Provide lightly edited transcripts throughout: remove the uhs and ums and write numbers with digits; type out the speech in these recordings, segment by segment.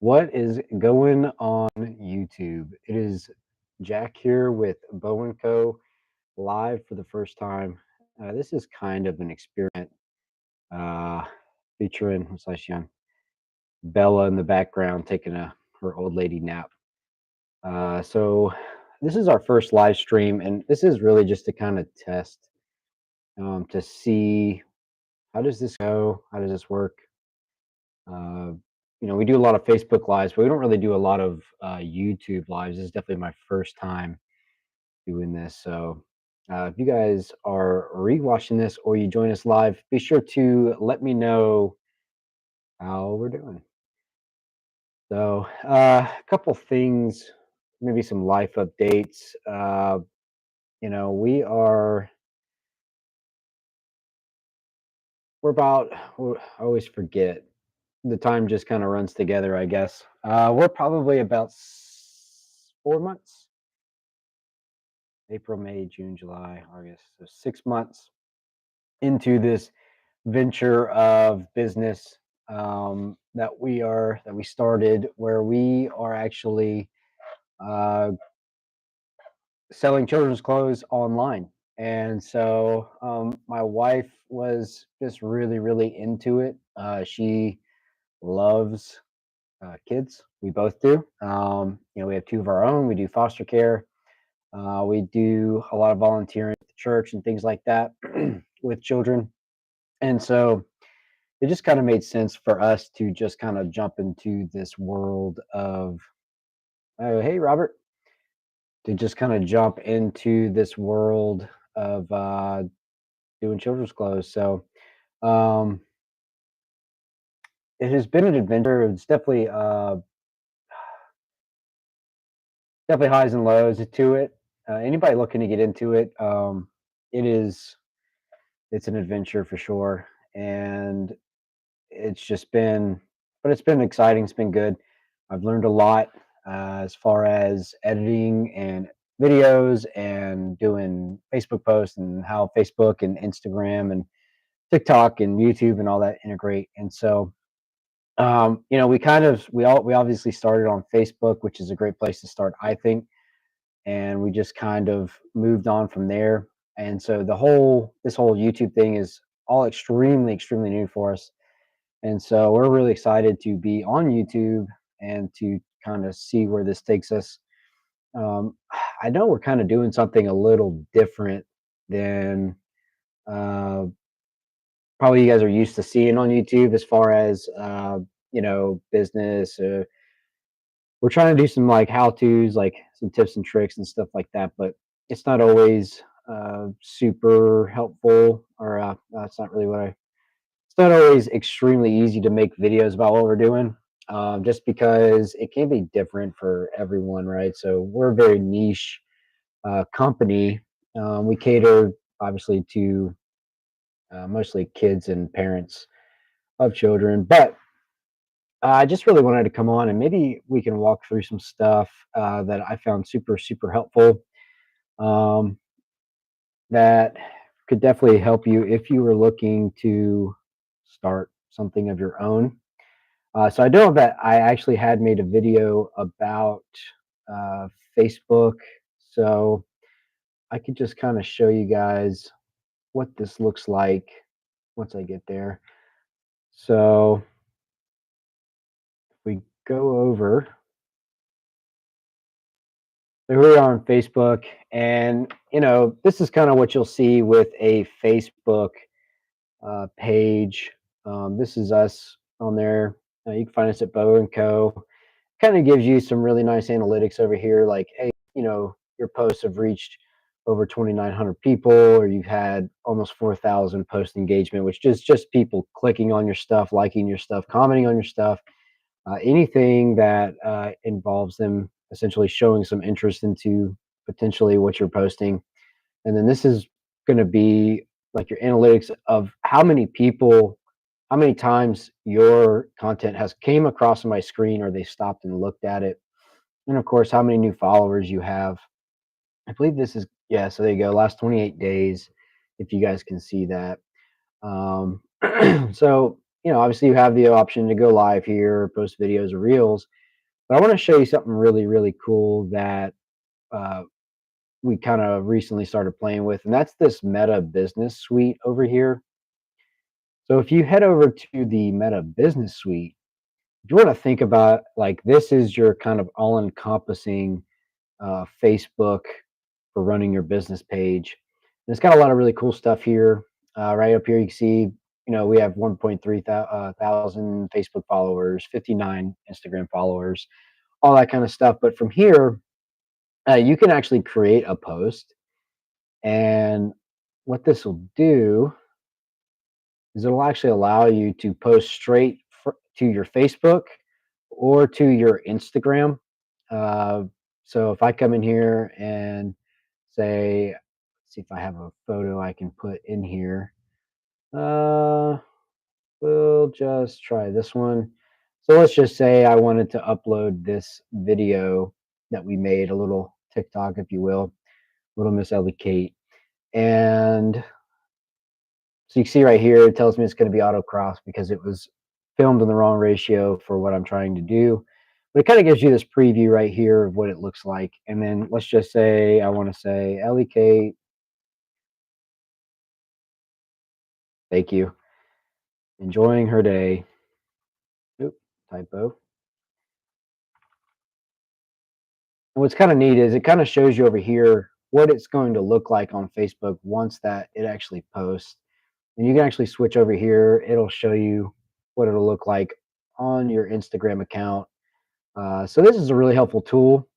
What is going on YouTube? It is Jack here with Bow and Co. live for the first time. This is kind of an experiment uh, featuring what's like young Bella in the background taking her old lady nap. So this is our first live stream, and this is really just to kind of test to see how does this go, how does this work. Uh, we do a lot of Facebook lives, but we don't really do a lot of YouTube lives. This is definitely my first time doing this. So if you guys are rewatching this or you join us live, be sure to let me know how we're doing. So a couple things, maybe some life updates. We are I always forget. The time just kind of runs together, I guess. We're probably about 4 months. April, May, June, July, August. So 6 months into this venture of business that we started, where we are actually uh, selling children's clothes online. And so my wife was just really, really into it. She loves kids. We both do. We have two of our own. We do foster care. We do a lot of volunteering at the church and things like that with children. And so it just kind of made sense for us to just kind of jump into this world of, oh, hey, Robert, to just kind of jump into this world of doing children's clothes. So um, it has been an adventure. It's definitely highs and lows to it. Anybody looking to get into it, it is it's an adventure for sure, and it's just been, but it's been exciting. It's been good. I've learned a lot as far as editing and videos and doing Facebook posts and how Facebook and Instagram and TikTok and YouTube and all that integrate. And so, we obviously started on Facebook, which is a great place to start, I think, and we just kind of moved on from there. And so this whole YouTube thing is all extremely, extremely new for us, and so we're really excited to be on YouTube and to kind of see where this takes us. Um, I know we're kind of doing something a little different than uh, probably you guys are used to seeing on YouTube as far as business. We're trying to do some like how tos, like some tips and tricks and stuff like that, but it's not always super helpful, or that's not really what I it's not always extremely easy to make videos about what we're doing, just because it can be different for everyone, right? So we're a very niche company. We cater obviously to mostly kids and parents of children, but I just really wanted to come on and maybe we can walk through some stuff that I found super, super helpful, um, that could definitely help you if you were looking to start something of your own. So I know that I actually had made a video about uh, Facebook. So I could just kind of show you guys what this looks like once I get there. So if we go over, so here we are on Facebook. And, this is kind of what you'll see with a Facebook page. This is us on there. You can find us at Bow and Co. Kind of gives you some really nice analytics over here, like, hey, your posts have reached over 2,900 people, or you've had almost 4,000 post engagement, which is just people clicking on your stuff, liking your stuff, commenting on your stuff, anything that involves them essentially showing some interest into potentially what you're posting. And then this is going to be like your analytics of how many times your content has came across my screen, or they stopped and looked at it. And of course, how many new followers you have. I believe this is, yeah, so there you go, last 28 days, if you guys can see that. Um, so obviously you have the option to go live here, post videos or reels, but I want to show you something really, really cool that uh, we kind of recently started playing with, and that's this Meta Business Suite over here. So if you head over to the Meta Business Suite, if you want to think about like this is your kind of all-encompassing Facebook for running your business page. And it's got a lot of really cool stuff here. Right up here, you can see, we have 1.3 thousand Facebook followers, 59 Instagram followers, all that kind of stuff. But from here, you can actually create a post. And what this will do is it'll actually allow you to post straight to your Facebook or to your Instagram. Uh, so if I come in here and say, let's see if I have a photo I can put in here. Uh, we'll just try this one. So let's just say I wanted to upload this video that we made, a little TikTok, if you will, little Miss Ellie Kate. And so you can see right here, it tells me it's going to be auto cross because it was filmed in the wrong ratio for what I'm trying to do. But it kind of gives you this preview right here of what it looks like. And then let's just say I want to say Ellie Kate, thank you, enjoying her day. Oop, typo. And what's kind of neat is it kind of shows you over here what it's going to look like on Facebook once that it actually posts. And you can actually switch over here. It'll show you what it'll look like on your Instagram account. So this is a really helpful tool.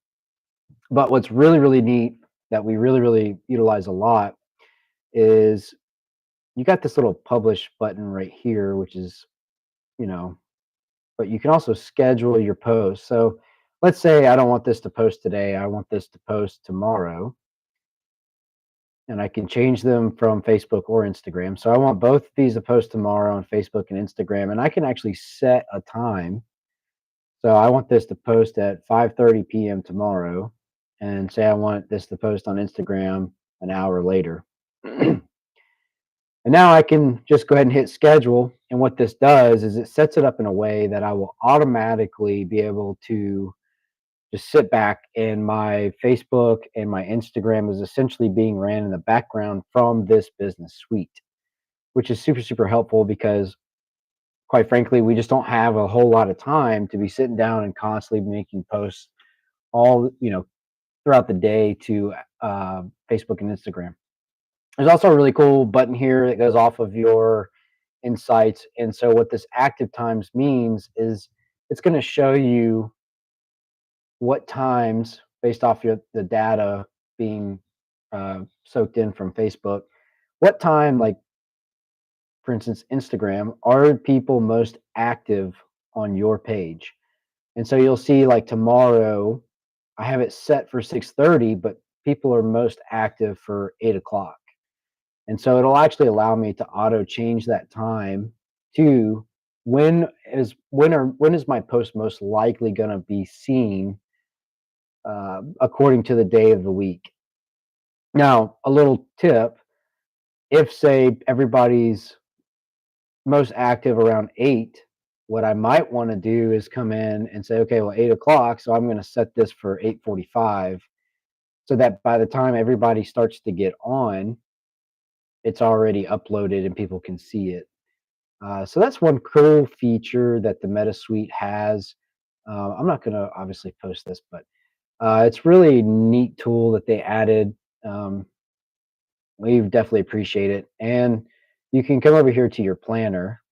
But what's really, really neat that we really, really utilize a lot is you got this little publish button right here, which is, you know, but you can also schedule your posts. So let's say I don't want this to post today. I want this to post tomorrow. And I can change them from Facebook or Instagram. So I want both of these to post tomorrow on Facebook and Instagram. And I can actually set a time. So I want this to post at 5:30 p.m. tomorrow, and say I want this to post on Instagram an hour later. And now I can just go ahead and hit schedule. And what this does is it sets it up in a way that I will automatically be able to just sit back, and my Facebook and my Instagram is essentially being ran in the background from this business suite, which is super, super helpful because quite frankly, we just don't have a whole lot of time to be sitting down and constantly making posts all, throughout the day to Facebook and Instagram. There's also a really cool button here that goes off of your insights. And so what this active times means is it's going to show you what times based off the data being soaked in from Facebook, what time, like for instance, Instagram, are people most active on your page? And so you'll see like tomorrow, I have it set for 6:30, but people are most active for 8 o'clock. And so it'll actually allow me to auto change that time to when is my post most likely going to be seen according to the day of the week. Now, a little tip: if say everybody's most active around 8, what I might want to do is come in and say, okay, well, 8 o'clock. So I'm going to set this for 8:45, so that by the time everybody starts to get on, it's already uploaded and people can see it. So that's one cool feature that the Meta Suite has. I'm not going to obviously post this, but it's really neat tool that they added. Um, we definitely appreciate it. And you can come over here to your planner.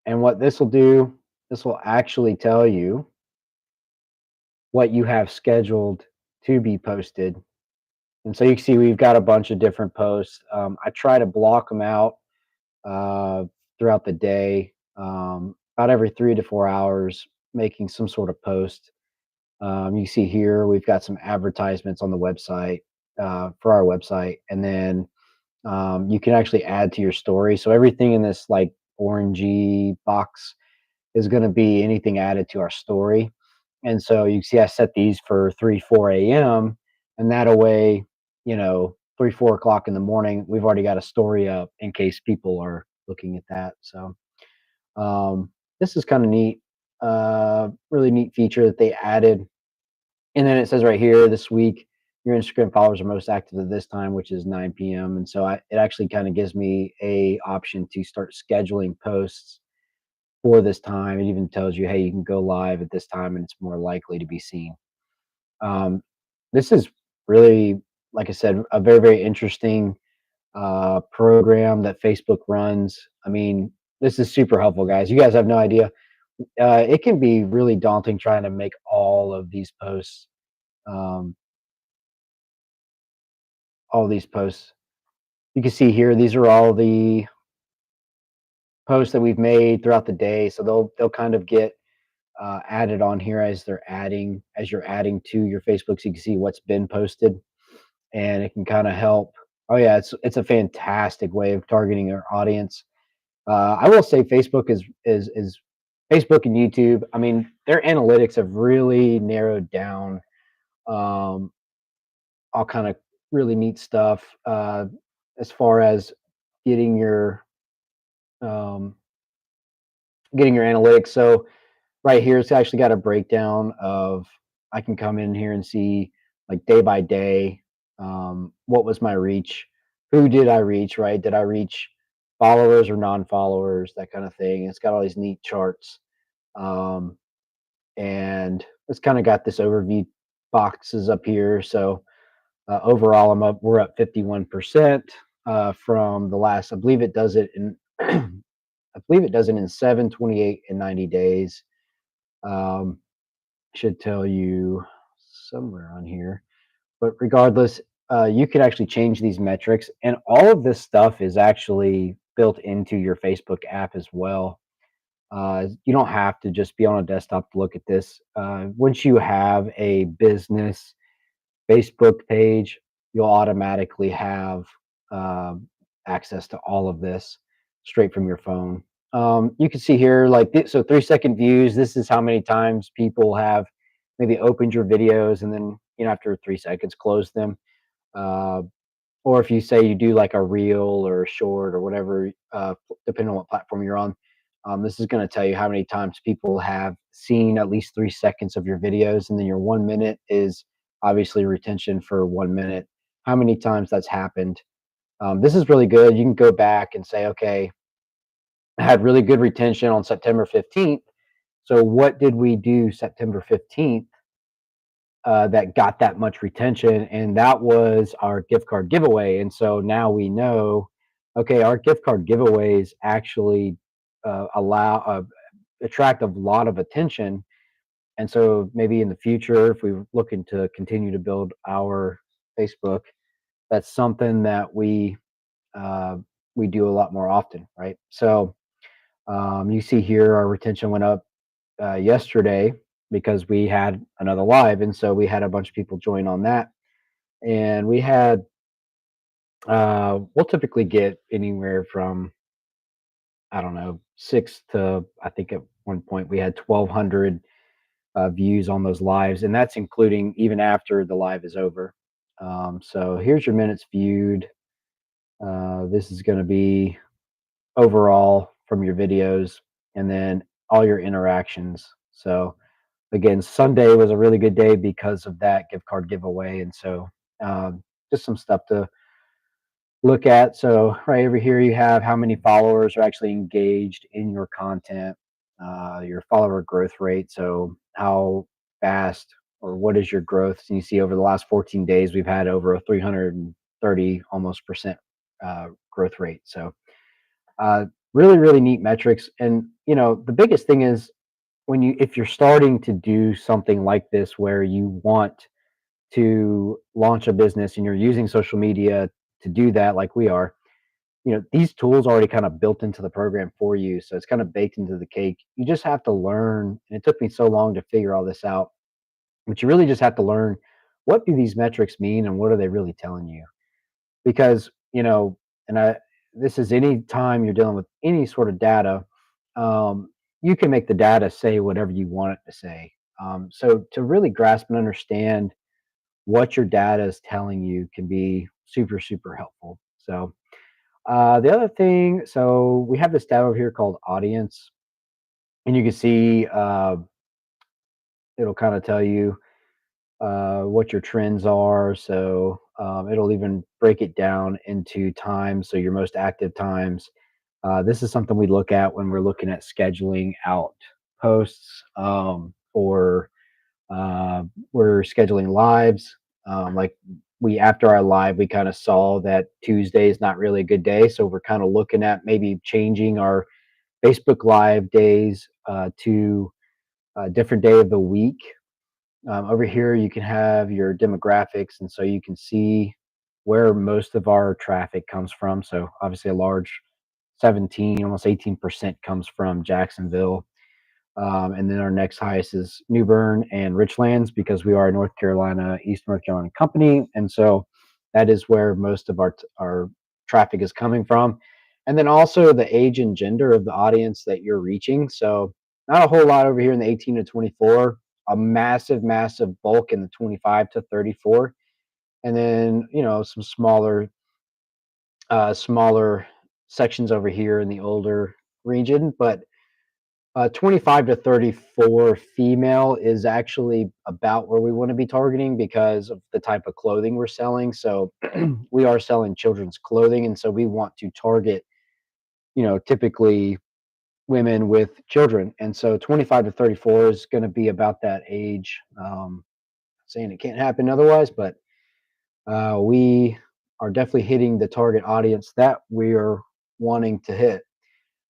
And what this will do, this will actually tell you what you have scheduled to be posted. And so you can see we've got a bunch of different posts. I try to block them out uh, throughout the day, about every 3 to 4 hours, making some sort of post. You see here we've got some advertisements on the website for our website, and then you can actually add to your story. So everything in this like orangey box is going to be anything added to our story. And so you see I set these for 3, 4 a.m. And that way, 3, 4 o'clock in the morning, we've already got a story up in case people are looking at that. So this is kind of neat, really neat feature that they added. And then it says right here, this week, your Instagram followers are most active at this time, which is 9 p.m. And so it actually kind of gives me a option to start scheduling posts for this time. It even tells you, hey, you can go live at this time and it's more likely to be seen. Um, this is really, like I said, a very, very interesting program that Facebook runs. I mean, this is super helpful, guys. You guys have no idea. It can be really daunting trying to make all of these posts, um, all these posts. You can see here, these are all the posts that we've made throughout the day. So they'll kind of get added on here as you're adding to your Facebook, so you can see what's been posted, and it can kind of help. Oh yeah, it's a fantastic way of targeting our audience. I will say Facebook is Facebook and YouTube. I mean, their analytics have really narrowed down um, all kind of really neat stuff as far as getting your um, getting your analytics. So right here, it's actually got a breakdown of I can come in here and see like day by day, what was my reach, who did I reach, right? Did I reach followers or non-followers, that kind of thing. It's got all these neat charts, um, and it's kind of got this overview boxes up here. So overall, I'm up. We're up 51% from the last. I believe it does it in. I believe it does it in 7, 28, and 90 days. Um, should tell you somewhere on here. But regardless, you can actually change these metrics, and all of this stuff is actually built into your Facebook app as well. You don't have to just be on a desktop to look at this. Once you have a business Facebook page, you'll automatically have um, access to all of this straight from your phone. You can see here, like, so 3 second views. This is how many times people have maybe opened your videos and then, after 3 seconds, closed them. Uh, or if you say you do like a reel or a short or whatever, depending on what platform you're on, this is going to tell you how many times people have seen at least 3 seconds of your videos. And then your 1 minute is obviously retention for 1 minute, how many times that's happened. This is really good. You can go back and say, okay, I had really good retention on September 15th. So what did we do September 15th that got that much retention? And that was our gift card giveaway. And so now we know, okay, our gift card giveaways actually allow attract a lot of attention. And so maybe in the future, if we're looking to continue to build our Facebook, that's something that uh, we do a lot more often, right? So you see here, our retention went up yesterday because we had another live, and so we had a bunch of people join on that, and we had we'll typically get anywhere from, I don't know, six to, I think at one point we had 1,200 views on those lives, and that's including even after the live is over. So here's your minutes viewed. This is going to be overall from your videos, and then all your interactions. So again, Sunday was a really good day because of that gift card giveaway, and so just some stuff to look at. So right over here, you have how many followers are actually engaged in your content, your follower growth rate. So how fast or what is your growth? And you see over the last 14 days, we've had over a 330 almost percent growth rate. So uh, really, really neat metrics. And the biggest thing is if you're starting to do something like this where you want to launch a business and you're using social media to do that, like we are, these tools already kind of built into the program for you. So it's kind of baked into the cake. You just have to learn. And it took me so long to figure all this out, but you really just have to learn, what do these metrics mean and what are they really telling you? Because, and this is any time you're dealing with any sort of data, you can make the data say whatever you want it to say. So to really grasp and understand what your data is telling you can be super, super helpful. So The other thing, so we have this tab over here called audience, and you can see it'll kind of tell you what your trends are. So it'll even break it down into times, so your most active times. This is something we look at when we're looking at scheduling out posts, or uh, we're scheduling lives. Like we after our live, we kind of saw that Tuesday is not really a good day, so we're kind of looking at maybe changing our Facebook Live days to a different day of the week. Over here, you can have your demographics, and so you can see where most of our traffic comes from. So obviously, a large 17, almost 18% comes from Jacksonville. And then our next highest is New Bern and Richlands because we are a North Carolina, East North Carolina company. And so that is where most of our traffic is coming from. And then also the age and gender of the audience that you're reaching. So not a whole lot over here in the 18 to 24, a massive, massive bulk in the 25 to 34. And then, some smaller sections over here in the older region. But 25 to 34 female is actually about where we want to be targeting because of the type of clothing we're selling. So we are selling children's clothing, and so we want to target, typically women with children. And so 25 to 34 is going to be about that age. Saying it can't happen otherwise, but we are definitely hitting the target audience that we are wanting to hit.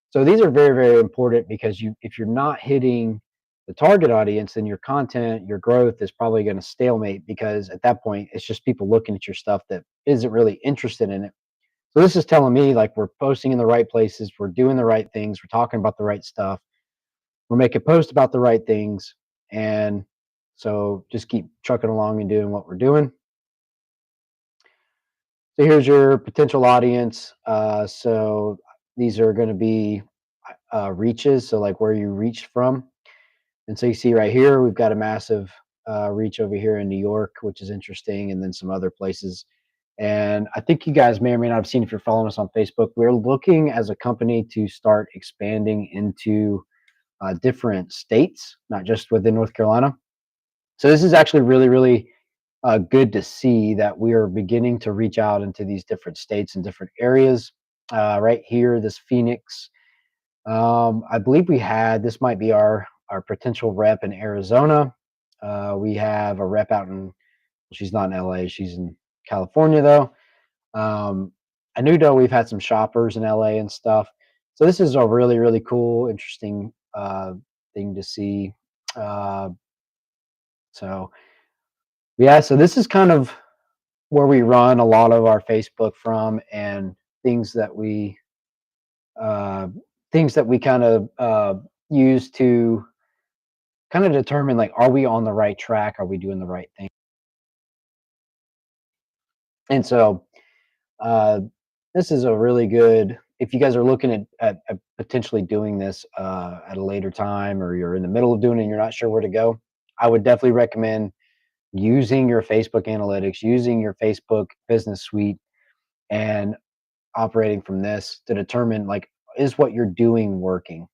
So these are very, very important because if you're not hitting the target audience, then your content, your growth is probably going to stalemate because at that point, it's just people looking at your stuff that isn't really interested in it. So this is telling me like we're posting in the right places, we're doing the right things, we're talking about the right stuff, we're making posts about the right things. And so just keep trucking along and doing what we're doing. So here's your potential audience. So these are going to be reaches, so like where you reached from. And so you see right here, we've got a massive reach over here in New York, which is interesting, and then some other places. And I think you guys may or may not have seen if you're following us on Facebook. We're looking as a company to start expanding into different states, not just within North Carolina. So this is actually really, really good to see that we are beginning to reach out into these different states and different areas. Right here, this Phoenix, I believe we had this might be our potential rep in Arizona. We have a rep out in, well, she's not in LA, she's in California though. I knew though we've had some shoppers in LA and stuff. So this is a really, really cool, interesting thing to see. Uh, so yeah, so this is kind of where we run a lot of our Facebook from, and things that we uh, kind of use to kind of determine like, are we on the right track? Are we doing the right thing? And so uh, this is a really good, if you guys are looking at potentially doing this at a later time, or you're in the middle of doing it and you're not sure where to go, I would definitely recommend using your Facebook analytics, using your Facebook business suite, and operating from this to determine like, is what you're doing working?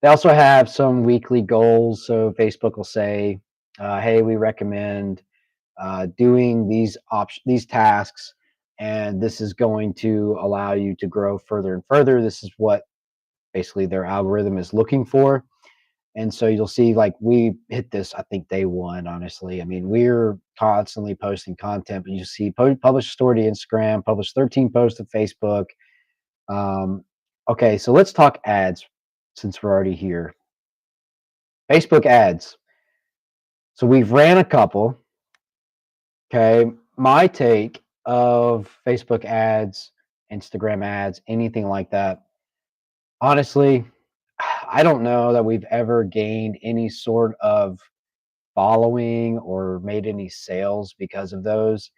They also have some weekly goals. So Facebook will say, hey, we recommend doing these tasks, and this is going to allow you to grow further and further. This is what basically their algorithm is looking for. And so you'll see like we hit this, I think, day one, honestly. I mean, we're constantly posting content, but you see publish a story to Instagram, publish 13 posts to Facebook. Um, okay, so let's talk ads since we're already here. Facebook ads. So we've ran a couple. Okay. My take of Facebook ads, Instagram ads, anything like that, honestly, I don't know that we've ever gained any sort of following or made any sales because of those.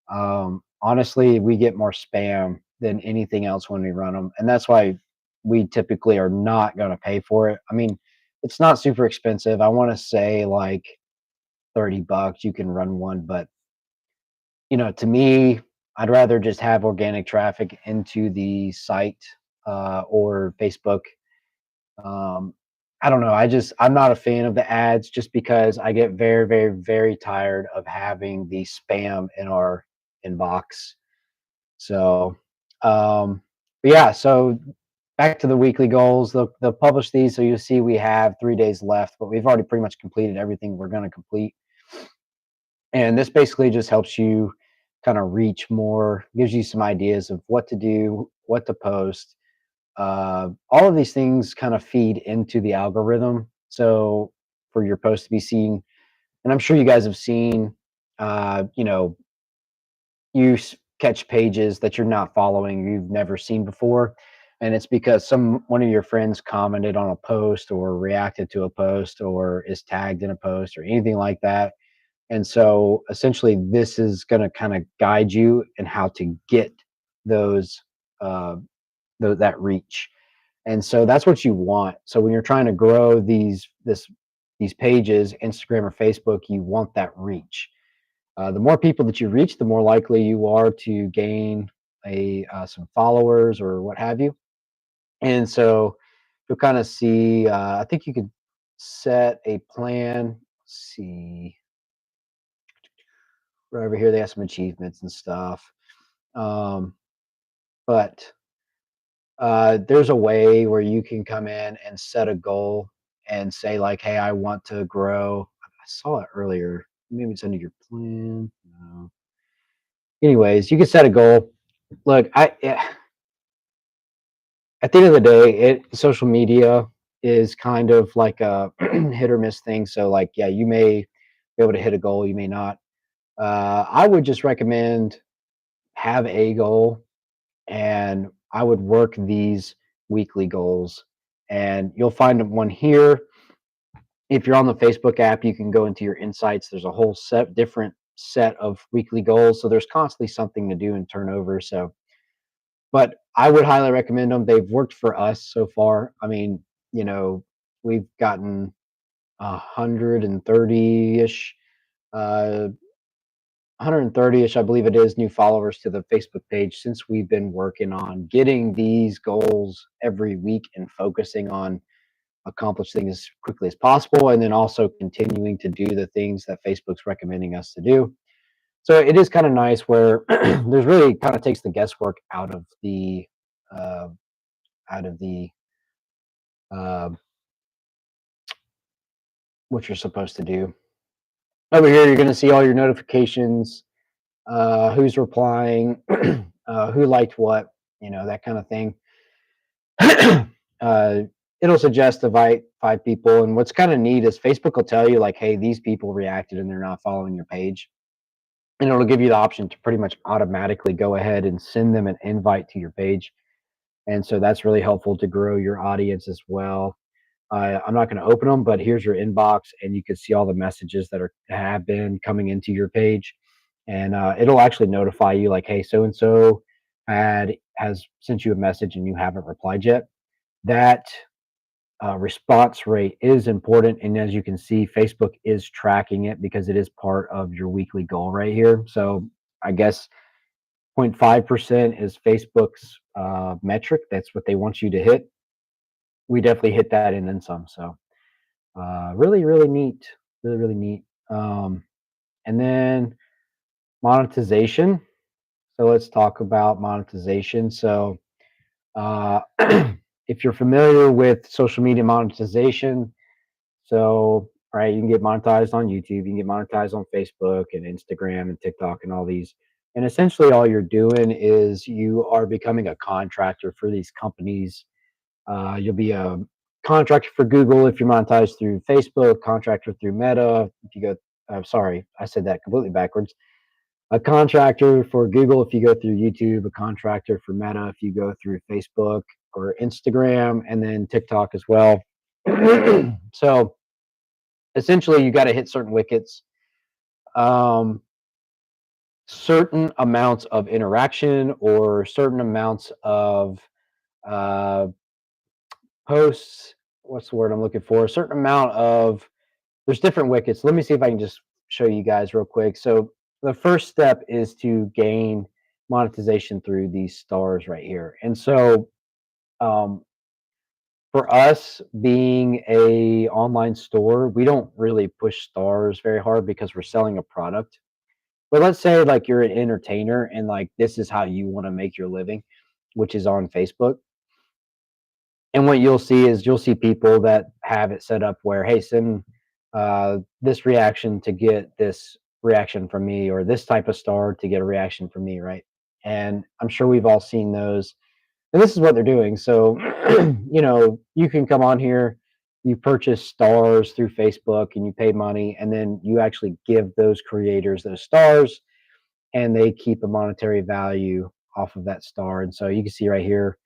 Honestly, we get more spam than anything else when we run them. And that's why we typically are not going to pay for it. I mean, it's not super expensive. I want to say like $30 you can run one, but to me, I'd rather just have organic traffic into the site or Facebook. Um, I don't know. I'm not a fan of the ads just because I get very, very, very tired of having the spam in our inbox. So, um, but yeah. So back to the weekly goals. They'll publish these, so you'll see we have 3 days left, but we've already pretty much completed everything we're going to complete. And this basically just helps you kind of reach more, gives you some ideas of what to do, what to post. All of these things kind of feed into the algorithm. So for your post to be seen, and I'm sure you guys have seen, you know, catch pages that you're not following, you've never seen before. And it's because one of your friends commented on a post or reacted to a post or is tagged in a post or anything like that. And so essentially, this is going to kind of guide you in how to get those, uh, that reach. And so that's what you want. So when you're trying to grow these pages, Instagram or Facebook, you want that reach. The more people that you reach, the more likely you are to gain some followers or what have you. And so you'll kind of see. I think you could set a plan. Let's see, right over here they have some achievements and stuff. Um, but there's a way where you can come in and set a goal and say like, "Hey, I want to grow." I saw it earlier. Maybe it's under your plan. No. Anyways, you can set a goal. Look, at the end of the day, social media is kind of like a hit or miss thing. So, like, yeah, you may be able to hit a goal, you may not. I would just recommend have a goal, and I would work these weekly goals, and you'll find one here. If you're on the Facebook app, you can go into your insights. There's a whole different set of weekly goals, so there's constantly something to do and turn over. So but I would highly recommend them. They've worked for us so far. I mean, you know, we've gotten 130-ish, 130-ish, I believe it is, new followers to the Facebook page since we've been working on getting these goals every week and focusing on accomplishing as quickly as possible, and then also continuing to do the things that Facebook's recommending us to do. So it is kind of nice where there's really kind of takes the guesswork uh, out of the uh, what you're supposed to do. Over here, you're going to see all your notifications, who's replying, who liked what, that kind of thing. uh, it'll suggest to invite 5 people. And what's kind of neat is Facebook will tell you, like, hey, these people reacted and they're not following your page. And it'll give you the option to pretty much automatically go ahead and send them an invite to your page. And so that's really helpful to grow your audience as well. I'm not going to open them, but here's your inbox, and you can see all the messages that have been coming into your page, and it'll actually notify you like, hey, so and so has sent you a message and you haven't replied yet. That response rate is important, and as you can see, Facebook is tracking it because it is part of your weekly goal right here. So I guess 0.5% is Facebook's metric. That's what they want you to hit. We definitely hit that and then some. So really, really neat. Really, really neat. And then monetization. So let's talk about monetization. So if you're familiar with social media monetization, so right, you can get monetized on YouTube, you can get monetized on Facebook and Instagram and TikTok and all these. And essentially, all you're doing is you are becoming a contractor for these companies. You'll be a contractor for Google if you're monetized through Facebook, contractor through Meta. If you go, sorry, I said that completely backwards. A contractor for Google if you go through YouTube, a contractor for Meta if you go through Facebook or Instagram, and then TikTok as well. So essentially, you got to hit certain wickets, um, certain amounts of interaction, or certain amounts of uh, posts. What's the word I'm looking for? A certain amount of there's different wickets. Let me see if I can just show you guys real quick. So the first step is to gain monetization through these stars right here. And so, um, for us being a online store, we don't really push stars very hard because we're selling a product. But let's say like you're an entertainer and like this is how you want to make your living, which is on Facebook. And what you'll see is you'll see people that have it set up where, hey, send this reaction to get this reaction from me, or this type of star to get a reaction from me, right? And I'm sure we've all seen those. And this is what they're doing. So, you can come on here, you purchase stars through Facebook and you pay money, and then you actually give those creators those stars and they keep a monetary value off of that star. And so you can see right here,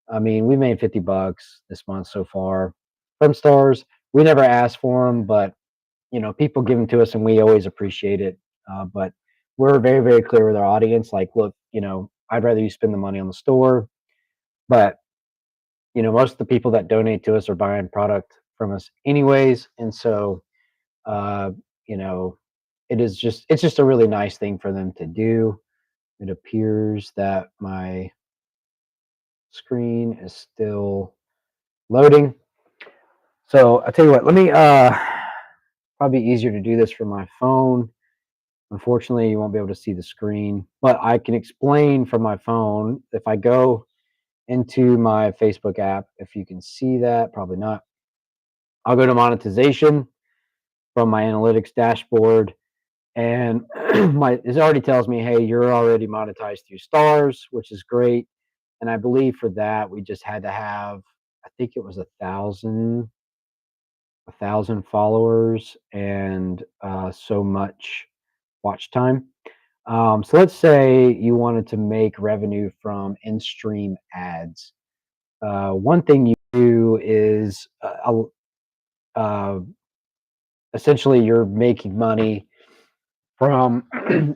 I mean, we made 50 bucks this month so far from stars. We never asked for them, but people give them to us and we always appreciate it. But we're very, very clear with our audience. Like, look, I'd rather you spend the money on the store, but most of the people that donate to us are buying product from us anyways. And so, uh, you know, it's just a really nice thing for them to do. It appears that my screen is still loading. So I tell you what, let me probably easier to do this from my phone. Unfortunately, you won't be able to see the screen, but I can explain from my phone. If I go into my Facebook app, if you can see that, probably not. I'll go to monetization from my analytics dashboard, and it already tells me, hey, you're already monetized through stars, which is great. And I believe for that we just had to have, I think it was a thousand followers and so much watch time. So let's say you wanted to make revenue from in-stream ads. One thing you do is uh, essentially you're making money from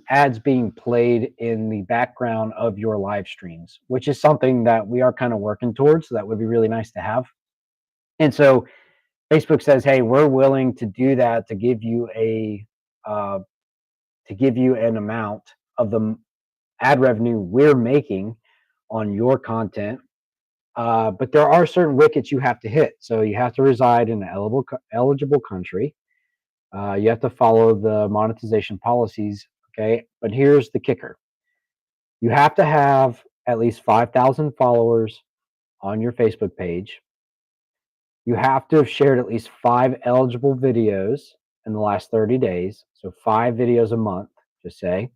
ads being played in the background of your live streams, which is something that we are kind of working towards. So that would be really nice to have. And so Facebook says, "Hey, we're willing to do that uh, to give you an amount of the ad revenue we're making on your content. But there are certain wickets you have to hit. So you have to reside in an eligible country. You have to follow the monetization policies. Okay, but here's the kicker: you have to have at least 5,000 followers on your Facebook page. You have to have shared at least 5 eligible videos in the last 30 days. So 5 videos a month, just say.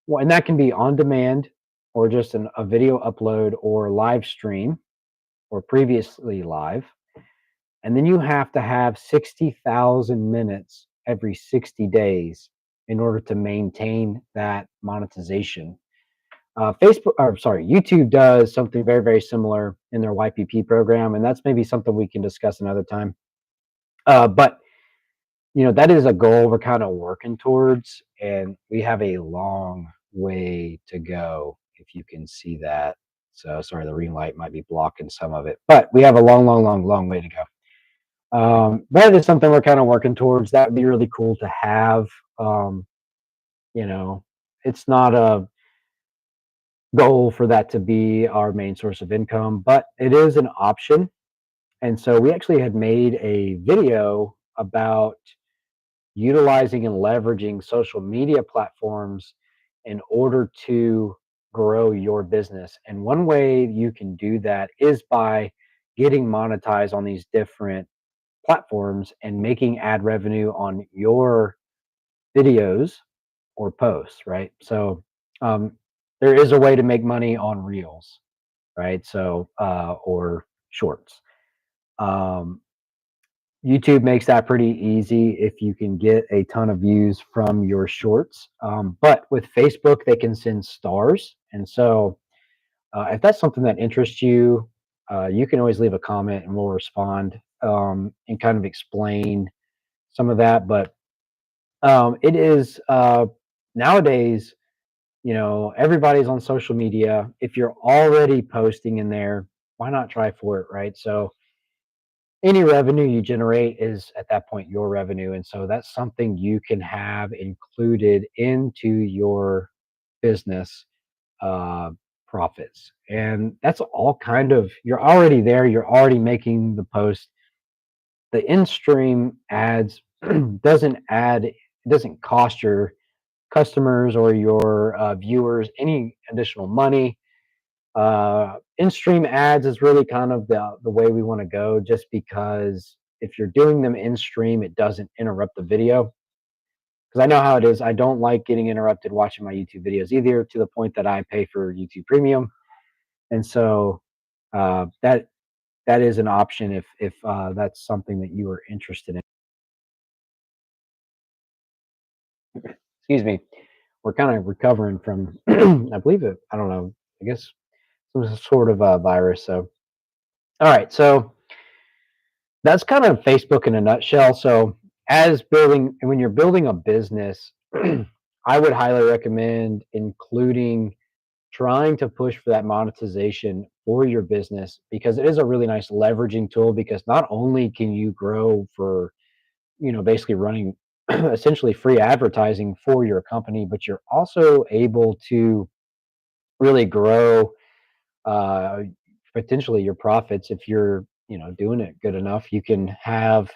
Well, and that can be on demand or just a video upload or live stream or previously live. And then you have to have 60,000 minutes every 60 days in order to maintain that monetization. YouTube does something very, very similar in their YPP program, and that's maybe something we can discuss another time. But that is a goal we're kind of working towards, and we have a long way to go. If you can see that, so sorry, the ring light might be blocking some of it, but we have a long, long, long, long way to go. That is something we're kind of working towards. That would be really cool to have. Um, you know, it's not a goal for that to be our main source of income, but it is an option. And so we actually had made a video about utilizing and leveraging social media platforms in order to grow your business. And one way you can do that is by getting monetized on these different platforms and making ad revenue on your videos or posts, right? So um, there is a way to make money on reels, right? So or shorts. Um, YouTube makes that pretty easy if you can get a ton of views from your shorts. But with Facebook, they can send stars. And so if that's something that interests you, you can always leave a comment and we'll respond and kind of explain some of that. But it is nowadays, everybody's on social media. If you're already posting in there, why not try for it, right? So any revenue you generate is at that point your revenue. And so that's something you can have included into your business uh, profits. And that's all kind of, you're already there, you're already making the post. The in stream ads doesn't add, it doesn't cost your customers or your viewers any additional money. In-stream ads is really kind of the way we want to go, just because if you're doing them in stream, it doesn't interrupt the video. Because I know how it is. I don't like getting interrupted watching my YouTube videos either, to the point that I pay for YouTube Premium, and so that is an option if that's something that you are interested in. Excuse me. We're kind of recovering from, I believe it. I don't know. I guess some sort of virus. So, all right. So that's kind of Facebook in a nutshell. So, as building, when you're building a business, I would highly recommend including trying to push for that monetization for your business, because it is a really nice leveraging tool. Because not only can you grow for, basically running essentially free advertising for your company, but you're also able to really grow uh, potentially your profits. If you're, doing it good enough, you can have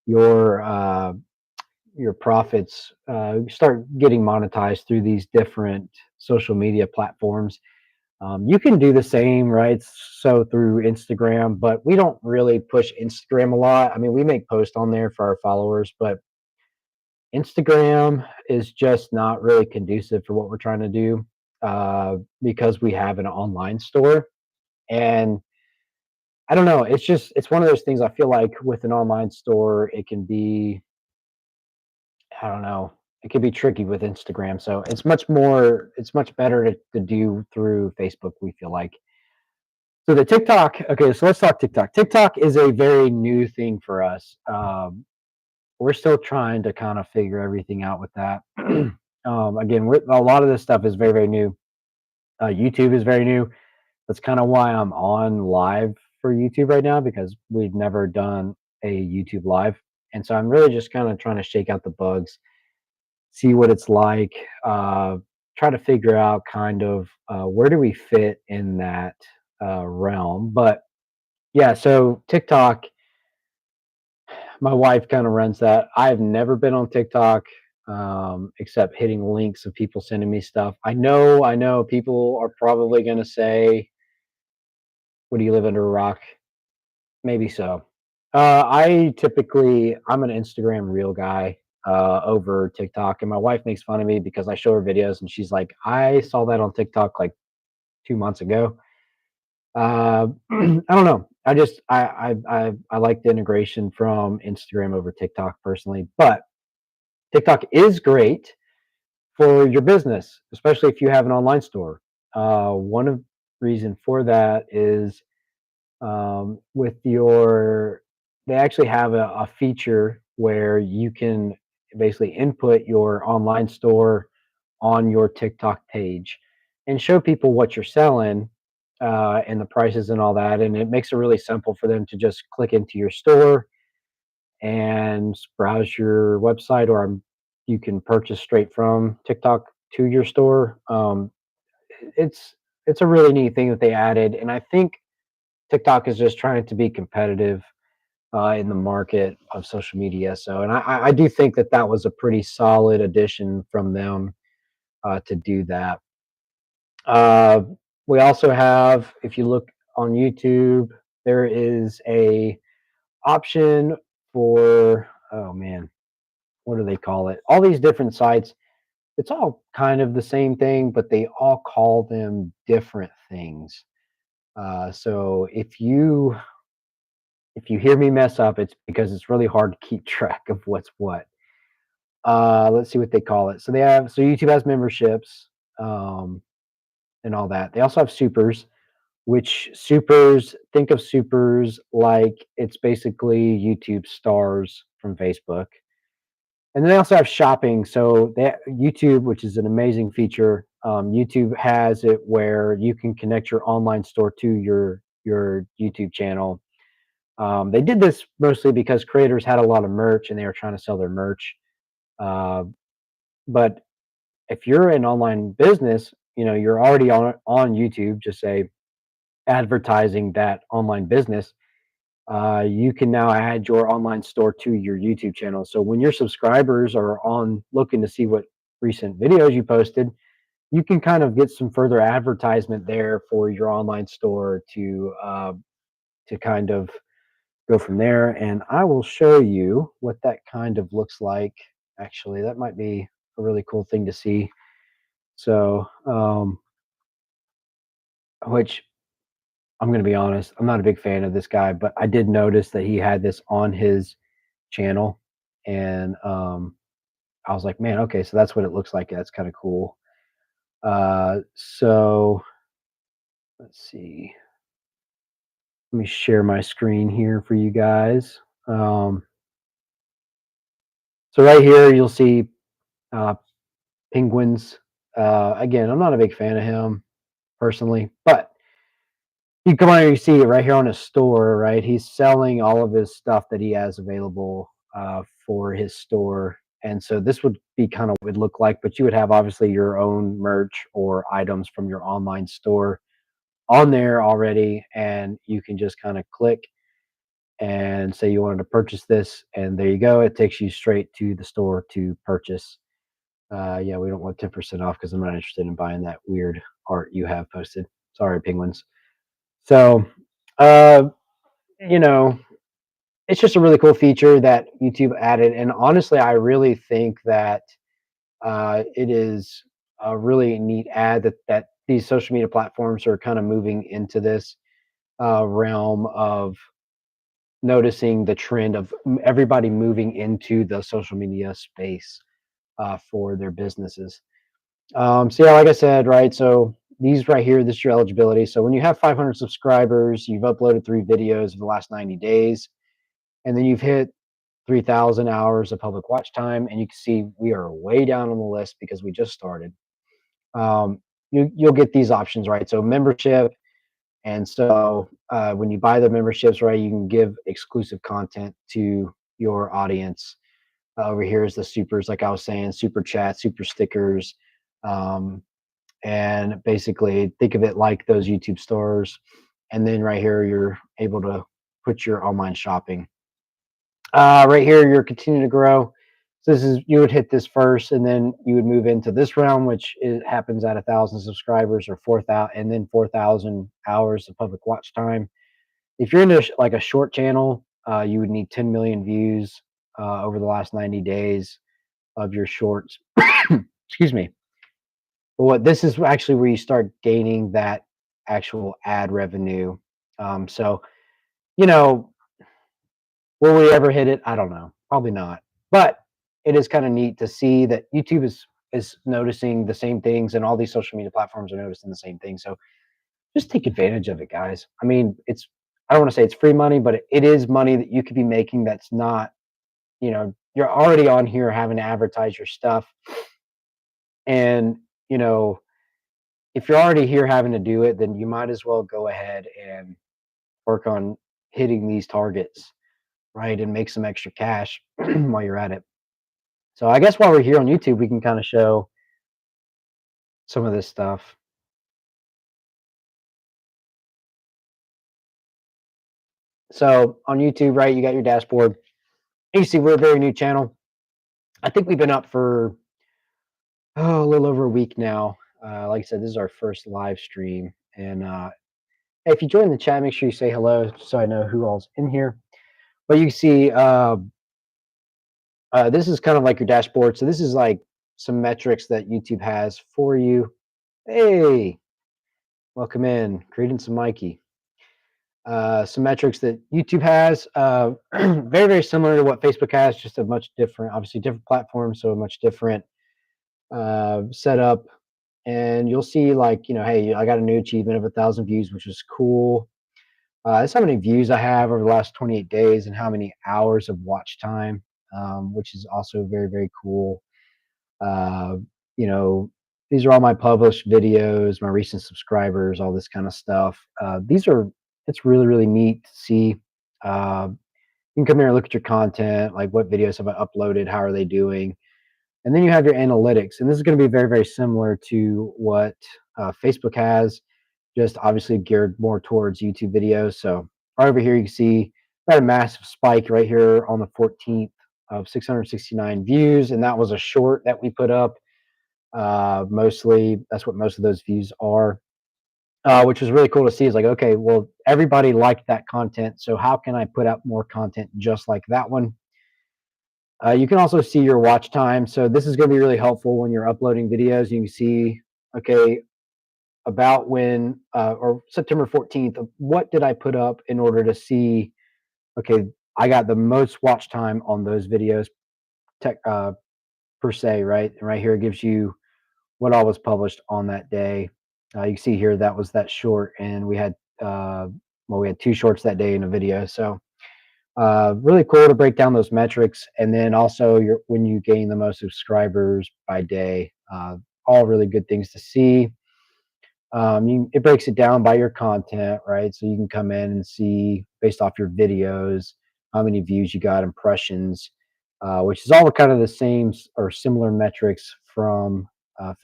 your your profits start getting monetized through these different social media platforms. You can do the same, right? So through Instagram, but we don't really push Instagram a lot. I mean, we make posts on there for our followers, but Instagram is just not really conducive for what we're trying to do, because we have an online store. And I don't know, it's one of those things. I feel like with an online store, it can be, I don't know, it could be tricky with Instagram. So it's much better to do through Facebook, we feel like. So the TikTok, okay, so let's talk TikTok. TikTok is a very new thing for us. We're still trying to kind of figure everything out with that. Again, a lot of this stuff is very, very new. YouTube is very new. That's kind of why I'm on live for YouTube right now, because we've never done a YouTube live. And so I'm really just kind of trying to shake out the bugs, see what it's like, try to figure out kind of where do we fit in that realm. But yeah, so TikTok, my wife kind of runs that. I've never been on TikTok, except hitting links of people sending me stuff. I know people are probably going to say, "What, do you live under a rock?" Maybe so. I'm an Instagram reel guy over TikTok, and my wife makes fun of me because I show her videos, and she's like, "I saw that on TikTok like 2 months ago." I don't know. I like the integration from Instagram over TikTok personally, but TikTok is great for your business, especially if you have an online store. One of reason for that is with your, they actually have a feature where you can basically input your online store on your TikTok page and show people what you're selling, and the prices and all that. And it makes it really simple for them to just click into your store and browse your website, or you can purchase straight from TikTok to your store. It's it's a really neat thing that they added, and I think TikTok is just trying to be competitive in the market of social media. So, and I do think that that was a pretty solid addition from them to do that. Uh, we also have, if you look on YouTube, there is a option for, oh man, what do they call it? All these different sites. It's all kind of the same thing, but they all call them different things. So if you hear me mess up, it's because it's really hard to keep track of what's what. Let's see what they call it. So YouTube has memberships, um, and all that. They also have supers, which supers, think of supers like it's basically YouTube stars from Facebook. And then they also have shopping. So YouTube, which is an amazing feature. YouTube has it where you can connect your online store to your YouTube channel. They did this mostly because creators had a lot of merch and they were trying to sell their merch. Uh, but if you're an online business you're already on YouTube, just say advertising that online business, you can now add your online store to your YouTube channel. So when your subscribers are on looking to see what recent videos you posted, you can kind of get some further advertisement there for your online store to kind of go from there. And I will show you what that kind of looks like. Actually, that might be a really cool thing to see. So, which I'm going to be honest, I'm not a big fan of this guy, but I did notice that he had this on his channel, and I was like, man, okay, so that's what it looks like. That's kind of cool. So let's see. Let me share my screen here for you guys. Um, so right here, you'll see uh, Penguins. Again, I'm not a big fan of him personally, but you come on here, you see it right here on his store, right? He's selling all of his stuff that he has available for his store. And so this would be kind of what it would look like, but you would have obviously your own merch or items from your online store on there already. And you can just kind of click and say you wanted to purchase this. And there you go. It takes you straight to the store to purchase. Yeah, we don't want 10% off because I'm not interested in buying that weird art you have posted. Sorry, penguins. So, uh, you know, it's just a really cool feature that YouTube added. And honestly, I really think that it is a really neat ad that these social media platforms are kind of moving into this realm of noticing the trend of everybody moving into the social media space for their businesses. So yeah, like I said, right. So these right here, this is your eligibility. So when you have 500 subscribers, you've uploaded 3 videos of the last 90 days, and then you've hit 3,000 hours of public watch time, and you can see we are way down on the list because we just started. You'll get these options, right? So membership, and so when you buy the memberships, right, you can give exclusive content to your audience. Over here is the supers, like I was saying, super chat, super stickers. Um, and basically think of it like those YouTube stores. And then right here, you're able to put your online shopping. Right here, you're continuing to grow. So this is you would hit this first, and then you would move into this realm, which happens at 1,000 subscribers or 4,000, and then 4,000 hours of public watch time. If you're into like a short channel, you would need 10 million views over the last 90 days of your shorts. Excuse me. But what this is actually where you start gaining that actual ad revenue. So you know, will we ever hit it? I don't know. Probably not. But it is kind of neat to see that YouTube is noticing the same things, and all these social media platforms are noticing the same thing. So just take advantage of it, guys. I mean, I don't want to say it's free money, but it is money that you could be making that's not, you're already on here having to advertise your stuff. And, you know, if you're already here having to do it, then you might as well go ahead and work on hitting these targets, right? And make some extra cash while you're at it. So I guess while we're here on YouTube, we can kind of show some of this stuff. So on YouTube, right, you got your dashboard. You see we're a very new channel. I think we've been up for a little over a week now. Like I said, this is our first live stream. And if you join the chat, make sure you say hello so I know who all's in here. But you can see this is kind of like your dashboard. So this is like some metrics that YouTube has for you. Hey, welcome in, Credence and Mikey. Some metrics that YouTube has, very, very similar to what Facebook has, just a much different, obviously different platform, so a much different setup. And you'll see like, hey, I got a new achievement of 1,000 views, which is cool. That's how many views I have over the last 28 days and how many hours of watch time, which is also very, very cool. Uh, you know, these are all my published videos, my recent subscribers, all this kind of stuff. It's really, really neat to see. You can come here and look at your content, like what videos have I uploaded, how are they doing, And then you have your analytics, and this is going to be very, very similar to what Facebook has, just obviously geared more towards YouTube videos. So right over here, you can see got a massive spike right here on the 14th of 669 views, and that was a short that we put up. Mostly, that's what most of those views are, which was really cool to see. Is like, okay, well, everybody liked that content, so how can I put out more content just like that one? You can also see your watch time. So this is going to be really helpful when you're uploading videos. You can see, okay, about when or September 14th, what did I put up in order to see, okay, I got the most watch time on those videos tech, per se, right? And right here it gives you what all was published on that day. You can see here that was that short, and we had well, we had two shorts that day in a video. So really cool to break down those metrics, and then also your when you gain the most subscribers by day. All really good things to see. It breaks it down by your content, right? So you can come in and see based off your videos how many views you got, impressions, which is all kind of the same or similar metrics from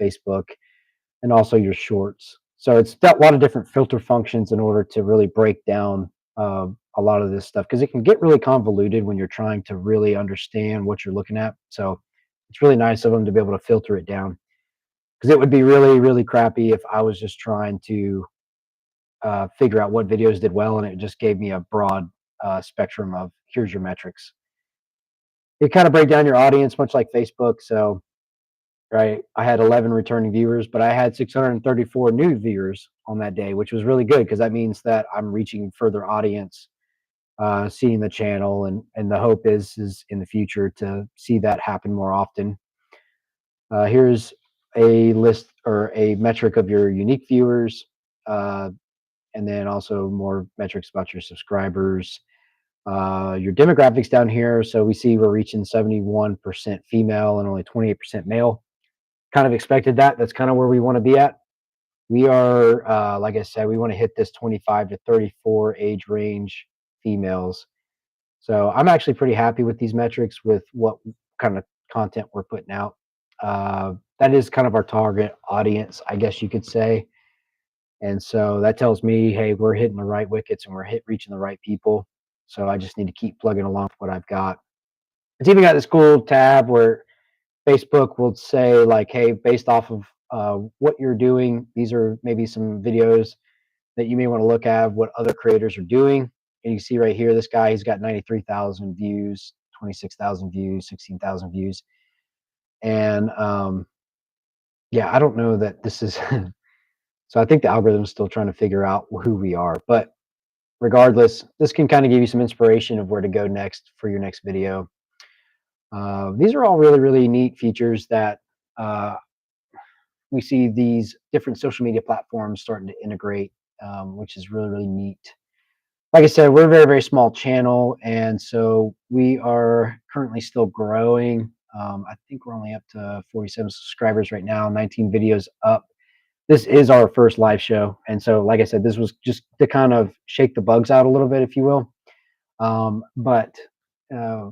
Facebook, and also your shorts. So it's got a lot of different filter functions in order to really break down a lot of this stuff, because it can get really convoluted when you're trying to really understand what you're looking at. So it's really nice of them to be able to filter it down, because it would be really, really crappy if I was just trying to figure out what videos did well and it just gave me a broad spectrum of here's your metrics. It kind of break down your audience, much like Facebook. So right? I had 11 returning viewers, but I had 634 new viewers on that day, which was really good because that means that I'm reaching further audience, seeing the channel, and the hope is in the future to see that happen more often. Here's a list or a metric of your unique viewers, uh, and then also more metrics about your subscribers. Your demographics down here. So we see we're reaching 71% female and only 28% male. Kind of expected that. That's kind of where we want to be at. We are, like I said, we want to hit this 25 to 34 age range females. So I'm actually pretty happy with these metrics with what kind of content we're putting out. That is kind of our target audience, I guess you could say. And so that tells me, hey, we're hitting the right wickets and we're reaching the right people. So I just need to keep plugging along with what I've got. It's even got this cool tab where Facebook will say like, hey, based off of what you're doing, these are maybe some videos that you may want to look at what other creators are doing. And you see right here, this guy, he's got 93,000 views, 26,000 views, 16,000 views. And yeah, I don't know that this is, so I think the algorithm is still trying to figure out who we are. But regardless, this can kind of give you some inspiration of where to go next for your next video. These are all really, really neat features that uh, we see these different social media platforms starting to integrate, which is really, really neat. Like I said, we're a very, very small channel, and so we are currently still growing. I think we're only up to 47 subscribers right now, 19 videos up. This is our first live show, and so, like I said, this was just to kind of shake the bugs out a little bit, if you will. But uh,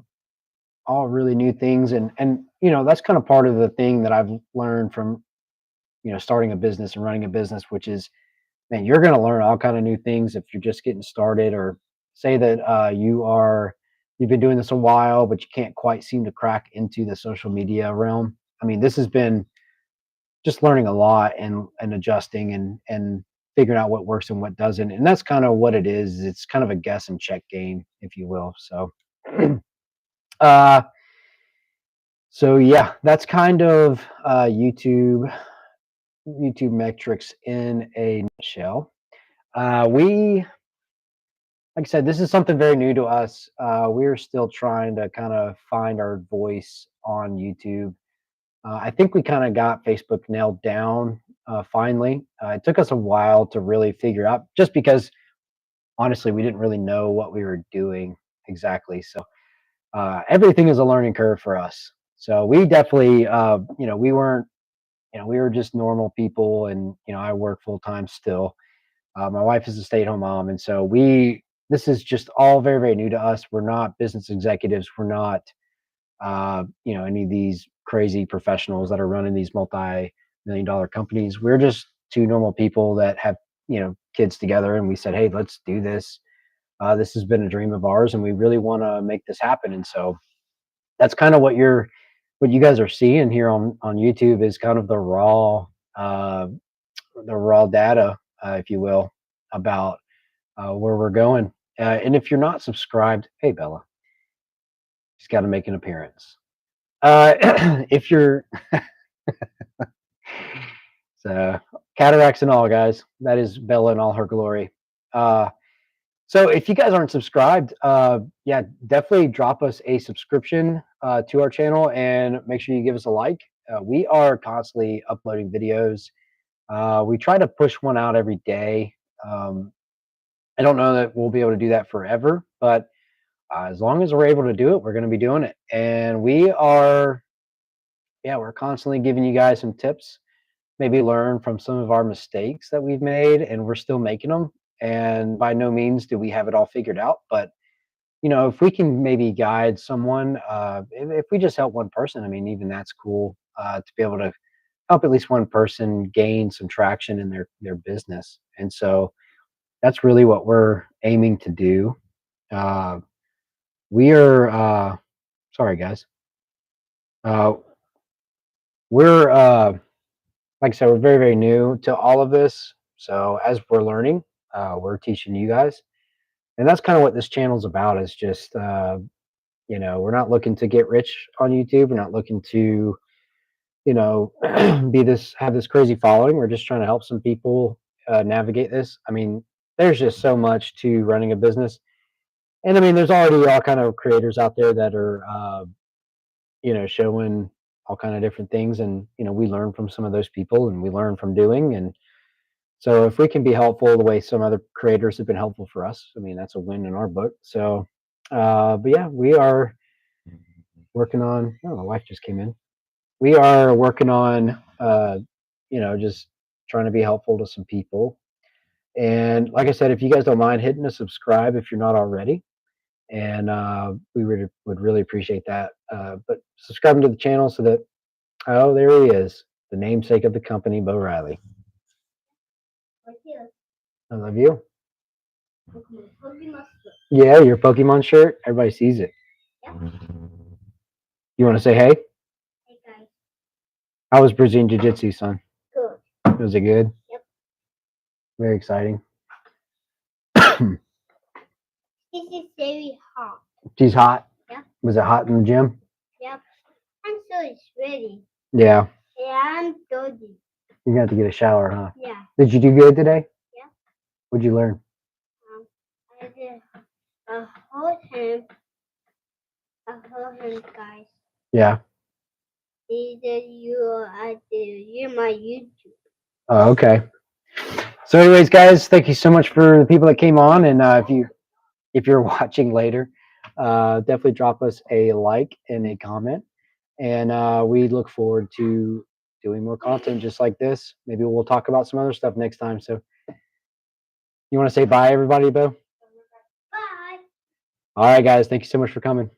all really new things, and that's kind of part of the thing that I've learned from starting a business and running a business, which is, man, you're going to learn all kind of new things if you're just getting started, or say that you've been doing this a while but you can't quite seem to crack into the social media realm. I mean, this has been just learning a lot and adjusting and figuring out what works and what doesn't, and that's kind of what it is. It's kind of a guess and check game, if you will. So uh so yeah, that's kind of YouTube metrics in a nutshell. We Like I said, this is something very new to us. We're still trying to kind of find our voice on YouTube. I think we kind of got Facebook nailed down finally. It took us a while to really figure out, just because honestly, we didn't really know what we were doing exactly. So everything is a learning curve for us. So we definitely, we weren't, we were just normal people, and I work full time still. My wife is a stay-at-home mom, and so this is just all very, very new to us. We're not business executives. We're not, any of these crazy professionals that are running these multi-million-dollar companies. We're just two normal people that have, kids together, and we said, hey, let's do this. This has been a dream of ours, and we really want to make this happen. And so that's kind of what you guys are seeing here on YouTube is kind of uh, the raw data, if you will, about where we're going. And if you're not subscribed, hey Bella, she's got to make an appearance. If you're so cataracts and all, guys, that is Bella in all her glory. So if you guys aren't subscribed, yeah, definitely drop us a subscription to our channel and make sure you give us a like. We are constantly uploading videos. We try to push one out every day. I don't know that we'll be able to do that forever, but as long as we're able to do it, we're going to be doing it. And we're constantly giving you guys some tips, maybe learn from some of our mistakes that we've made, and we're still making them. And by no means do we have it all figured out, but if we can maybe guide someone, if we just help one person, I mean, even that's cool to be able to help at least one person gain some traction in their business. And so that's really what we're aiming to do. Uh, we are, sorry guys, uh, we're like I said, we're very very new to all of this. So as we're learning, we're teaching you guys, and that's kind of what this channel's about. Is just we're not looking to get rich on YouTube. We're not looking to have this crazy following. We're just trying to help some people navigate this. I mean, there's just so much to running a business, and I mean, there's already all kind of creators out there that are showing all kind of different things, and we learn from some of those people, and we learn from doing. And so if we can be helpful the way some other creators have been helpful for us, I mean, that's a win in our book. So but yeah, we are working on, oh, my wife just came in. We are working on just trying to be helpful to some people. And like I said, if you guys don't mind hitting a subscribe if you're not already, and we would really appreciate that. But subscribing to the channel so that, oh, there he is, the namesake of the company, Bo Riley. I love you. Yeah, your Pokemon shirt. Everybody sees it. You want to say hey? Hey guys. How was Brazilian Jiu Jitsu, son? Good. Was it good? Yep. Very exciting. This is very hot. She's hot? Yeah. Was it hot in the gym? Yep. And so it's ready. Yeah. Yeah, I'm dirty. You're gonna have to get a shower, huh? Yeah. Did you do good today? Yeah. What'd you learn? I did a whole hand, guys. Yeah. I did my YouTube. Oh, okay. So, anyways, guys, thank you so much for the people that came on, and if you're watching later, definitely drop us a like and a comment, and we look forward to doing more content just like this. Maybe we'll talk about some other stuff next time. So, you want to say bye, everybody, Bo? Bye. All right, guys. Thank you so much for coming.